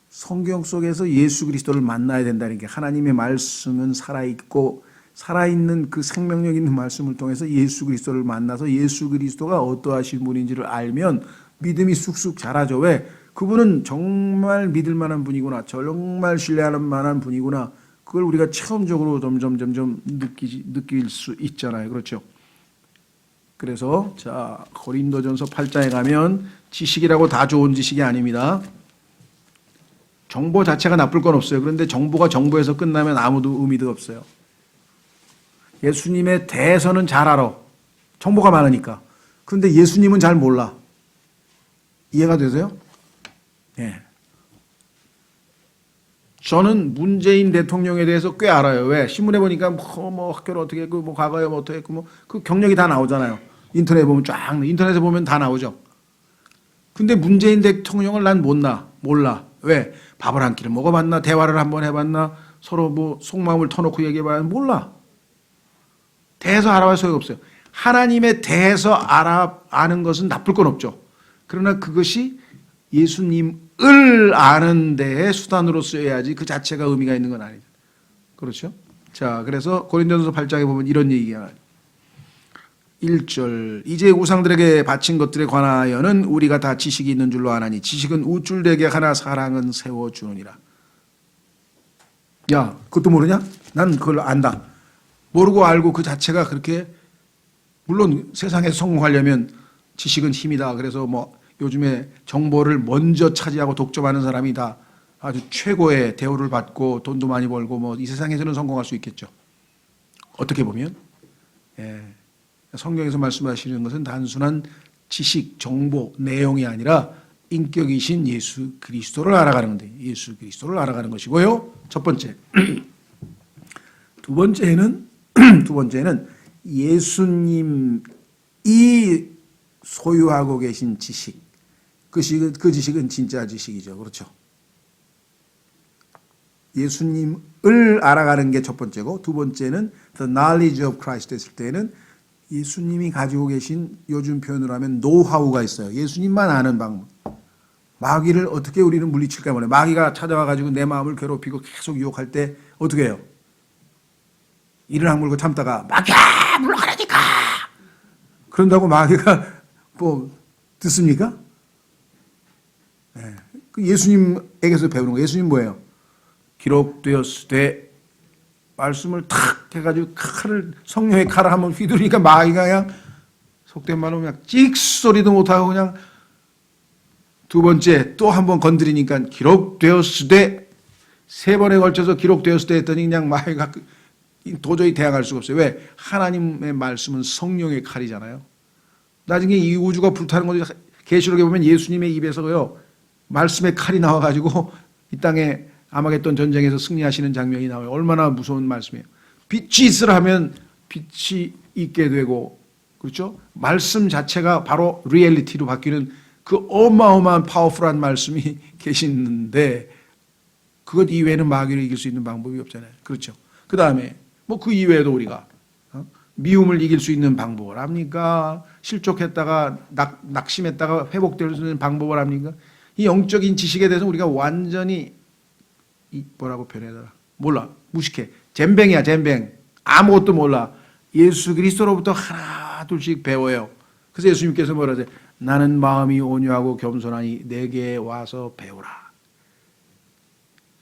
성경 속에서 예수 그리스도를 만나야 된다는 게, 하나님의 말씀은 살아있고 살아있는 그 생명력 있는 말씀을 통해서 예수 그리스도를 만나서 예수 그리스도가 어떠하신 분인지를 알면 믿음이 쑥쑥 자라죠. 왜? 그분은 정말 믿을 만한 분이구나, 정말 신뢰할 만한 분이구나, 그걸 우리가 체험적으로 점점 느낄 수 있잖아요. 그렇죠? 그래서 자, 고린도전서 8장에 가면 지식이라고 다 좋은 지식이 아닙니다. 정보 자체가 나쁠 건 없어요. 그런데 정보가 정보에서 끝나면 아무도 의미도 없어요. 예수님에 대해서는 잘 알아. 정보가 많으니까. 그런데 예수님은 잘 몰라. 이해가 되세요? 예. 저는 문재인 대통령에 대해서 꽤 알아요. 왜? 신문에 보니까 뭐 학교를 어떻게 했고, 뭐 과거에 뭐 어떻게 했고, 뭐 그 경력이 다 나오잖아요. 인터넷에 보면 인터넷에 보면 다 나오죠. 근데 문재인 대통령을 난 몰라. 왜? 밥을 한 끼를 먹어봤나? 대화를 한번 해봤나? 서로 뭐 속마음을 터놓고 얘기해봤나? 몰라. 대해서 알아볼 소용이 없어요. 하나님에 대해서 아는 것은 나쁠 건 없죠. 그러나 그것이 예수님을 아는 데에 수단으로 쓰여야지 그 자체가 의미가 있는 건 아니죠. 그렇죠? 자, 그래서 고린도전서 8장에 보면 이런 얘기가 나와요. 1절, 이제 우상들에게 바친 것들에 관하여는 우리가 다 지식이 있는 줄로 아나니 지식은 우쭐되게 하나 사랑은 세워주느니라. 야, 그것도 모르냐? 난 그걸 안다. 모르고 알고 그 자체가 그렇게, 물론 세상에서 성공하려면 지식은 힘이다. 그래서 뭐 요즘에 정보를 먼저 차지하고 독점하는 사람이 다 아주 최고의 대우를 받고 돈도 많이 벌고 뭐 이 세상에서는 성공할 수 있겠죠. 어떻게 보면. 예. 성경에서 말씀하시는 것은 단순한 지식, 정보, 내용이 아니라 인격이신 예수 그리스도를 알아가는 건데, 예수 그리스도를 알아가는 것이고요. 첫 번째. 두 번째는 예수님이 소유하고 계신 지식. 그 지식은 진짜 지식이죠. 그렇죠? 예수님을 알아가는 게 첫 번째고, 두 번째는 the knowledge of Christ 했을 때는 예수님이 가지고 계신, 요즘 표현으로 하면 노하우가 있어요. 예수님만 아는 방법. 마귀를 어떻게 우리는 물리칠까 말이에요. 마귀가 찾아와가지고 내 마음을 괴롭히고 계속 유혹할 때 어떻게 해요? 이를 악물고 참다가 마귀야 물러가라니까. 그런다고 마귀가 뭐 듣습니까? 네. 예수님에게서 배우는 거. 예수님 뭐예요? 기록되었으되, 말씀을 탁 해가지고 성령의 칼을 한번 휘두르니까 마귀가 그냥 속된 말로 그냥 찍소리도 못하고 그냥, 두 번째 또 한번 건드리니까 기록되었으되, 세 번에 걸쳐서 기록되었으되 했더니 그냥 마귀가 도저히 대항할 수가 없어요. 왜? 하나님의 말씀은 성령의 칼이잖아요. 나중에 이 우주가 불타는 거죠. 계시록에 보면 예수님의 입에서요 말씀의 칼이 나와가지고 이 땅에 아마겟돈 전쟁에서 승리하시는 장면이 나와요. 얼마나 무서운 말씀이에요. 빛이 있으라 하면 빛이 있게 되고, 그렇죠? 말씀 자체가 바로 리얼리티로 바뀌는 그 어마어마한 파워풀한 말씀이 계시는데, 그것 이외에는 마귀를 이길 수 있는 방법이 없잖아요. 그렇죠? 그 다음에 뭐 그 이외에도 우리가 미움을 이길 수 있는 방법을 합니까? 실족했다가 낙심했다가 회복될 수 있는 방법을 합니까? 이 영적인 지식에 대해서 우리가 완전히 뭐라고 표현해야 되나? 몰라. 무식해. 잼뱅이야, 잼뱅. 아무것도 몰라. 예수 그리스도로부터 하나 둘씩 배워요. 그래서 예수님께서 뭐라 하세요? 나는 마음이 온유하고 겸손하니 내게 와서 배우라.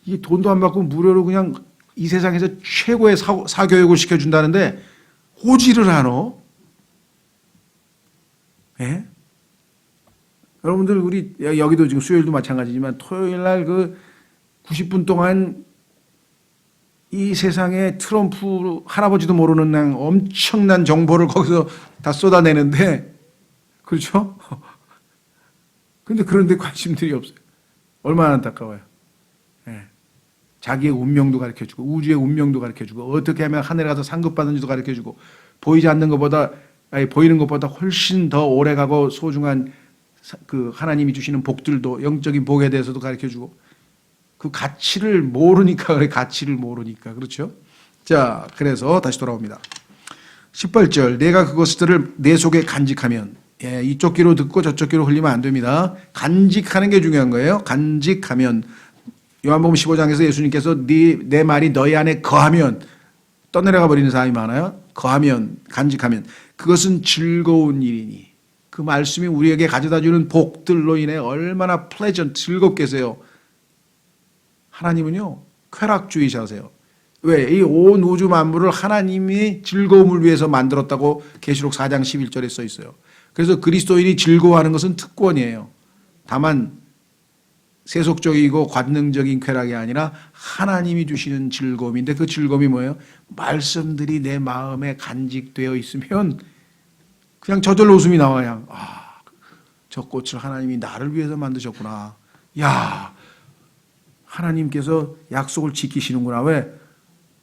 이 돈도 안 받고 무료로 그냥 이 세상에서 최고의 사교육을 시켜준다는데 오지를 않어. 예? 여러분들 우리 여기도 지금 수요일도 마찬가지지만 토요일 날 그 90분 동안 이 세상에 트럼프 할아버지도 모르는 양 엄청난 정보를 거기서 다 쏟아내는데 그렇죠? 근데 그런데 관심들이 없어요. 얼마나 안타까워요. 예. 자기의 운명도 가르쳐주고 우주의 운명도 가르쳐주고 어떻게 하면 하늘에 가서 상급받는지도 가르쳐주고 보이지 않는 것보다 보이는 것보다 훨씬 더 오래가고 소중한 그 하나님이 주시는 복들도 영적인 복에 대해서도 가르쳐주고 그 가치를 모르니까 그래. 가치를 모르니까 그렇죠. 자, 그래서 다시 돌아옵니다. 18절 내가 그것들을 내 속에 간직하면 예, 이쪽 귀로 듣고 저쪽 귀로 흘리면 안 됩니다. 간직하는 게 중요한 거예요. 간직하면 요한복음 15장에서 예수님께서 내 말이 너희 안에 거하면 떠내려가 버리는 사람이 많아요. 거하면 간직하면 그것은 즐거운 일이니 그 말씀이 우리에게 가져다주는 복들로 인해 얼마나 즐겁게 세요. 하나님은요 쾌락주의자세요. 왜? 이 온 우주 만물을 하나님이 즐거움을 위해서 만들었다고 계시록 4장 11절에 써 있어요. 그래서 그리스도인이 즐거워하는 것은 특권이에요. 다만 세속적이고 관능적인 쾌락이 아니라 하나님이 주시는 즐거움인데 그 즐거움이 뭐예요? 말씀들이 내 마음에 간직되어 있으면 그냥 저절로 웃음이 나와요. 아, 저 꽃을 하나님이 나를 위해서 만드셨구나. 야, 하나님께서 약속을 지키시는구나. 왜?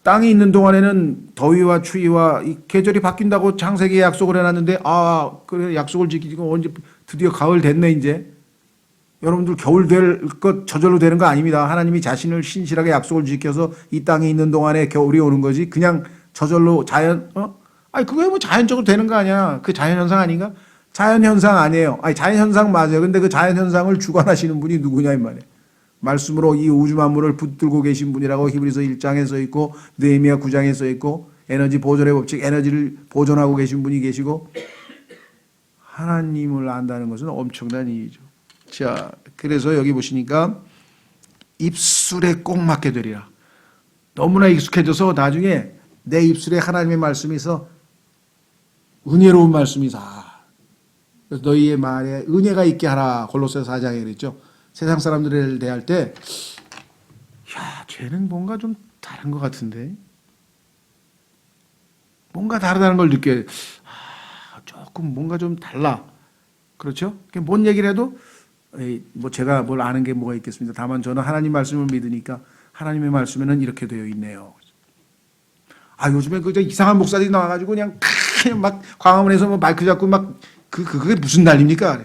땅이 있는 동안에는 더위와 추위와 이 계절이 바뀐다고 창세기에 약속을 해놨는데 아, 그래 약속을 지키고 언제 드디어 가을 됐네 이제. 여러분들 겨울 될 것 저절로 되는 거 아닙니다. 하나님이 자신을 신실하게 약속을 지켜서 이 땅에 있는 동안에 겨울이 오는 거지. 그냥 저절로 아니 그게 뭐 자연적으로 되는 거 아니야. 그 자연현상 아닌가? 자연현상 아니에요. 아니 자연현상 맞아요. 근데 그 자연현상을 주관하시는 분이 누구냐 이 말이에요. 말씀으로 이 우주 만물을 붙들고 계신 분이라고 히브리서 1장에 써 있고 느헤미야 9장에 써 있고 에너지 보존의 법칙 에너지를 보존하고 계신 분이 계시고 하나님을 안다는 것은 엄청난 일이죠. 자, 그래서 여기 보시니까 입술에 꼭 맞게 되리라. 너무나 익숙해져서 나중에 내 입술에 하나님의 말씀이 있어 은혜로운 말씀이 있어. 그래서 너희의 말에 은혜가 있게 하라. 골로새서 4장에 그랬죠. 세상 사람들을 대할 때 야, 쟤는 뭔가 좀 다른 것 같은데 뭔가 다르다는 걸 느껴요. 조금 뭔가 좀 달라. 그렇죠? 뭔 얘기를 해도 뭐 제가 뭘 아는 게 뭐가 있겠습니까? 다만 저는 하나님 말씀을 믿으니까 하나님의 말씀에는 이렇게 되어 있네요. 아, 요즘에 그 이상한 목사들이 나와가지고 그냥 막 광화문에서 뭐 마이크 잡고 막 그게 무슨 난리입니까?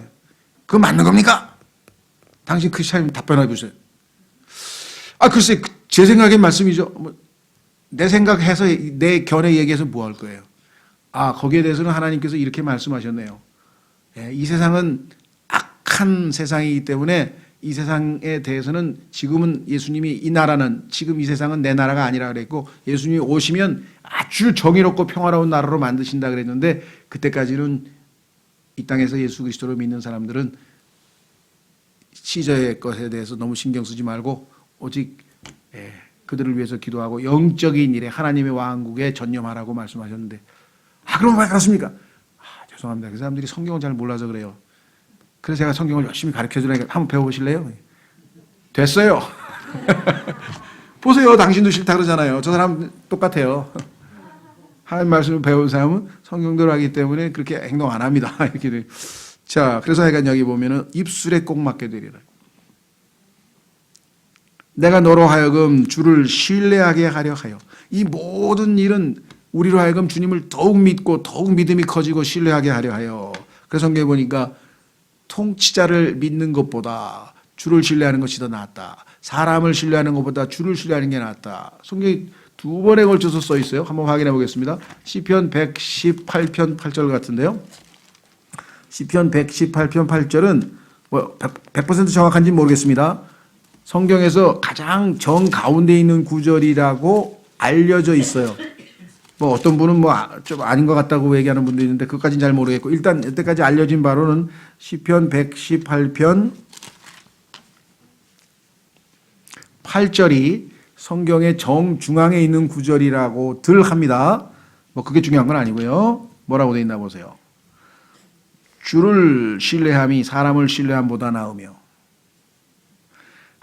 그거 맞는 겁니까? 당신 크리스찬이면 답변해 보세요. 아, 글쎄, 제 생각의 말씀이죠. 내 생각해서 내 견해 얘기해서 뭐 할 거예요? 아, 거기에 대해서는 하나님께서 이렇게 말씀하셨네요. 예, 이 세상은 악한 세상이기 때문에 이 세상에 대해서는 지금은 예수님이 이 나라는 지금 이 세상은 내 나라가 아니라 그랬고 예수님이 오시면 아주 정의롭고 평화로운 나라로 만드신다 그랬는데 그때까지는 이 땅에서 예수 그리스도를 믿는 사람들은 시저의 것에 대해서 너무 신경 쓰지 말고 오직 그들을 위해서 기도하고 영적인 일에 하나님의 왕국에 전념하라고 말씀하셨는데 그럼 왜 그렇습니까? 죄송합니다. 그 사람들이 성경을 잘 몰라서 그래요. 그래서 제가 성경을 열심히 가르쳐주라니까 한번 배워보실래요? 됐어요. 보세요. 당신도 싫다 그러잖아요. 저 사람 똑같아요. 하나님 말씀을 배운 사람은 성경대로 하기 때문에 그렇게 행동 안 합니다. 이렇게 돼요. 자, 그래서 하여간 여기 보면은 입술에 꼭 맞게 되리라. 내가 너로 하여금 주를 신뢰하게 하려 하여. 이 모든 일은 우리로 하여금 주님을 더욱 믿고 더욱 믿음이 커지고 신뢰하게 하려 하여. 그래서 성경에 보니까 통치자를 믿는 것보다 주를 신뢰하는 것이 더 낫다. 사람을 신뢰하는 것보다 주를 신뢰하는 게 낫다. 성경에 두 번에 걸쳐서 써 있어요. 한번 확인해 보겠습니다. 시편 118편 8절 같은데요. 시편 118편 8절은 뭐 100% 정확한지는 모르겠습니다. 성경에서 가장 정 가운데 있는 구절이라고 알려져 있어요. 뭐 어떤 분은 뭐 좀 아닌 것 같다고 얘기하는 분도 있는데 그것까지는 잘 모르겠고 일단 이때까지 알려진 바로는 시편 118편 8절이 성경의 정중앙에 있는 구절이라고들 합니다. 뭐 그게 중요한 건 아니고요. 뭐라고 돼 있나 보세요. 주를 신뢰함이 사람을 신뢰함보다 나으며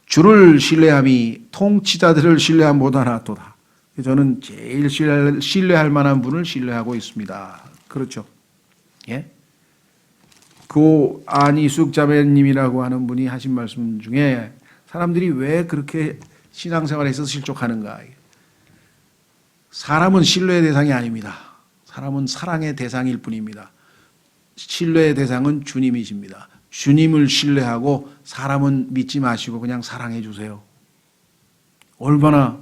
주를 신뢰함이 통치자들을 신뢰함보다 낫도다. 저는 제일 신뢰할 만한 분을 신뢰하고 있습니다. 그렇죠? 예? 고 안희숙 자매님이라고 하는 분이 하신 말씀 중에 사람들이 왜 그렇게 신앙생활에 있어서 실족하는가? 사람은 신뢰의 대상이 아닙니다. 사람은 사랑의 대상일 뿐입니다. 신뢰의 대상은 주님이십니다. 주님을 신뢰하고 사람은 믿지 마시고 그냥 사랑해 주세요. 얼마나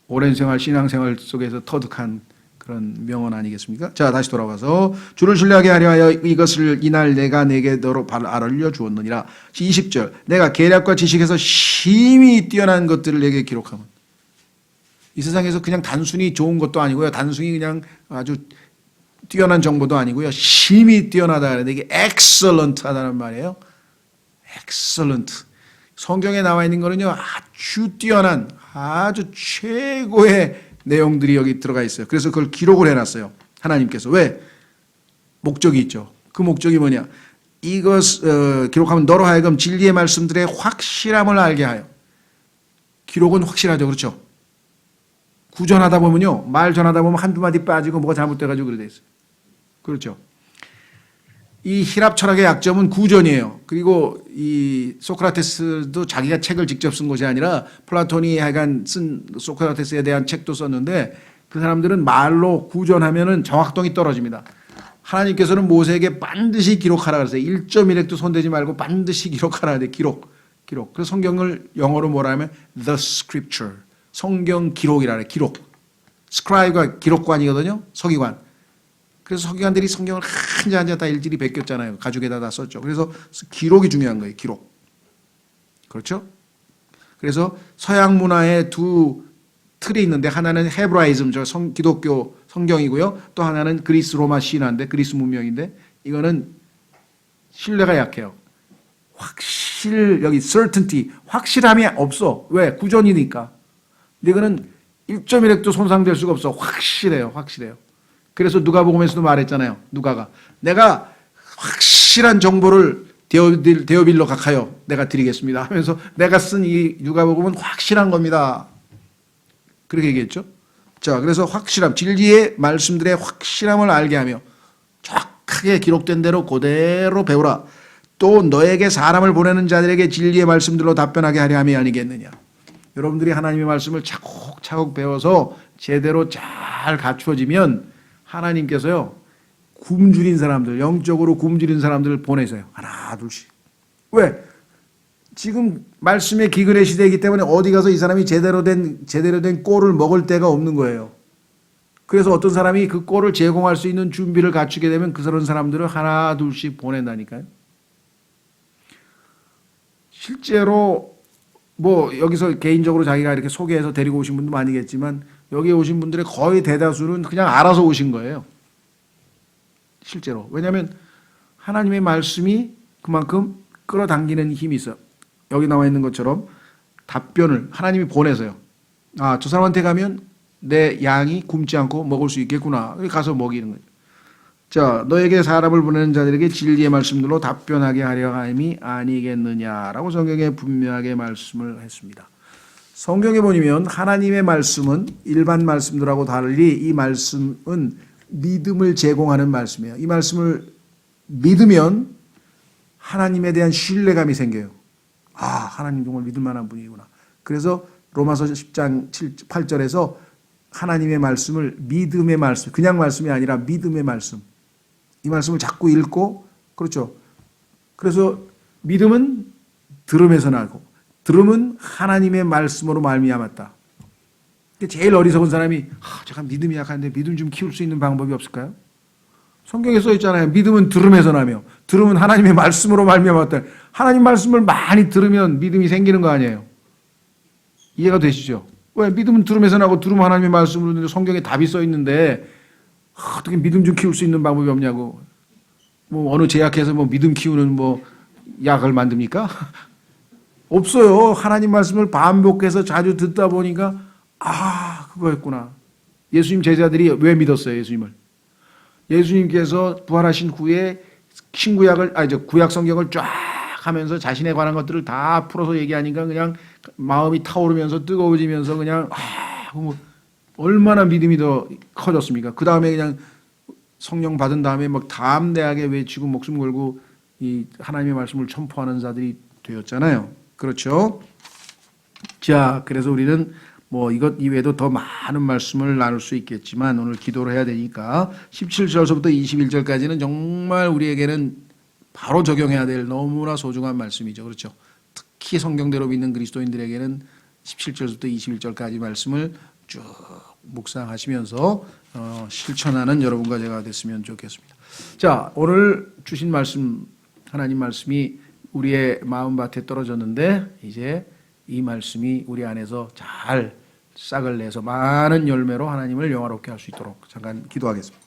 오랜 생활, 신앙생활 속에서 터득한 그런 명언 아니겠습니까? 자, 다시 돌아가서 주를 신뢰하게 하려 이것을 이날 내가 내게 너로 알려주었느니라. 20절 내가 계략과 지식에서 심히 뛰어난 것들을 내게 기록하면 이 세상에서 그냥 단순히 좋은 것도 아니고요. 단순히 그냥 아주 뛰어난 정보도 아니고요. 심히 뛰어나다 하는데 이게 excellent 하다는 말이에요. excellent. 성경에 나와 있는 거는요. 아주 뛰어난 아주 최고의 내용들이 여기 들어가 있어요. 그래서 그걸 기록을 해놨어요. 하나님께서. 왜? 목적이 있죠. 그 목적이 뭐냐. 이것 기록하면 너로 하여금 진리의 말씀들의 확실함을 알게 하여. 기록은 확실하죠. 그렇죠? 구전하다 보면요. 말 전하다 보면 한두 마디 빠지고 뭐가 잘못돼가지고 그래 돼 있어요. 그렇죠? 이 히랍 철학의 약점은 구전이에요. 그리고 이 소크라테스도 자기가 책을 직접 쓴 것이 아니라 플라톤이 하여간 쓴 소크라테스에 대한 책도 썼는데 그 사람들은 말로 구전하면은 정확성이 떨어집니다. 하나님께서는 모세에게 반드시 기록하라 그랬어요. 1.1획도 손대지 말고 반드시 기록하라 그랬어요. 기록. 그래서 성경을 영어로 뭐라 하면 the scripture. 성경 기록이라 그래요. 기록. 스크라이브가 기록관이거든요. 서기관. 그래서 서기관들이 성경을 한자 다 일일이 베꼈잖아요. 가죽에다 다 썼죠. 그래서 기록이 중요한 거예요. 기록. 그렇죠? 그래서 서양 문화의 두 틀이 있는데 하나는 헤브라이즘, 기독교 성경이고요. 또 하나는 그리스 로마 신화인데 그리스 문명인데 이거는 신뢰가 약해요. 여기 certainty, 확실함이 없어. 왜? 구전이니까. 근데 이거는 1.1획도 손상될 수가 없어. 확실해요. 그래서 누가복음에서도 말했잖아요. 누가가 내가 확실한 정보를 데어빌로 각하여 내가 드리겠습니다 하면서 내가 쓴 이 누가복음은 확실한 겁니다. 그렇게 얘기했죠. 자, 그래서 확실함, 진리의 말씀들의 확실함을 알게 하며 정확하게 기록된 대로 그대로 배우라. 또 너에게 사람을 보내는 자들에게 진리의 말씀들로 답변하게 하려 함이 아니겠느냐. 여러분들이 하나님의 말씀을 차곡차곡 배워서 제대로 잘 갖추어지면 하나님께서요, 굶주린 사람들, 영적으로 굶주린 사람들을 보내세요. 하나, 둘씩. 왜? 지금 말씀의 기근의 시대이기 때문에 어디 가서 이 사람이 제대로 된 꼴을 먹을 데가 없는 거예요. 그래서 어떤 사람이 그 꼴을 제공할 수 있는 준비를 갖추게 되면 그런 사람들을 하나, 둘씩 보낸다니까요. 실제로 뭐 여기서 개인적으로 자기가 이렇게 소개해서 데리고 오신 분도 많이겠지만 여기 오신 분들의 거의 대다수는 그냥 알아서 오신 거예요. 실제로. 왜냐하면 하나님의 말씀이 그만큼 끌어당기는 힘이 있어요. 여기 나와 있는 것처럼 답변을 하나님이 보내서요. 아, 저 사람한테 가면 내 양이 굶지 않고 먹을 수 있겠구나. 가서 먹이는 거예요. 자, 너에게 사람을 보내는 자들에게 진리의 말씀들로 답변하게 하려 함이 아니겠느냐라고 성경에 분명하게 말씀을 했습니다. 성경에 보면 하나님의 말씀은 일반 말씀들하고 달리 이 말씀은 믿음을 제공하는 말씀이에요. 이 말씀을 믿으면 하나님에 대한 신뢰감이 생겨요. 아, 하나님 정말 믿을 만한 분이구나. 그래서 로마서 10장 8절에서 하나님의 말씀을 믿음의 말씀, 그냥 말씀이 아니라 믿음의 말씀. 이 말씀을 자꾸 읽고, 그렇죠. 그래서 믿음은 들음에서 나고, 들음은 하나님의 말씀으로 말미암았다. 제일 어리석은 사람이 제가 믿음이 약한데 믿음 좀 키울 수 있는 방법이 없을까요? 성경에 써 있잖아요. 믿음은 들음에서 나며 들음은 하나님의 말씀으로 말미암았다. 하나님 말씀을 많이 들으면 믿음이 생기는 거 아니에요. 이해가 되시죠? 왜? 믿음은 들음에서 나고 들음은 하나님의 말씀으로 듣는데 성경에 답이 써 있는데 어떻게 믿음 좀 키울 수 있는 방법이 없냐고. 뭐 어느 제약해서 뭐 믿음 키우는 뭐 약을 만듭니까? 없어요. 하나님 말씀을 반복해서 자주 듣다 보니까 아, 그거였구나. 예수님 제자들이 왜 믿었어요, 예수님을? 예수님께서 부활하신 후에 신구약을 이제 구약 성경을 쫙 하면서 자신에 관한 것들을 다 풀어서 얘기하니까 그냥 마음이 타오르면서 뜨거워지면서 그냥 뭐 얼마나 믿음이 더 커졌습니까? 그 다음에 그냥 성령 받은 다음에 막 담대하게 외치고 목숨 걸고 이 하나님의 말씀을 선포하는 자들이 되었잖아요. 그렇죠? 자, 그래서 우리는 뭐 이것 이외에도 더 많은 말씀을 나눌 수 있겠지만 오늘 기도를 해야 되니까 17절서부터 21절까지는 정말 우리에게는 바로 적용해야 될 너무나 소중한 말씀이죠. 그렇죠? 특히 성경대로 믿는 그리스도인들에게는 17절부터 21절까지 말씀을 쭉 묵상하시면서 실천하는 여러분과 제가 됐으면 좋겠습니다. 자, 오늘 주신 말씀, 하나님 말씀이 우리의 마음밭에 떨어졌는데 이제 이 말씀이 우리 안에서 잘 싹을 내서 많은 열매로 하나님을 영화롭게 할 수 있도록 잠깐 기도하겠습니다.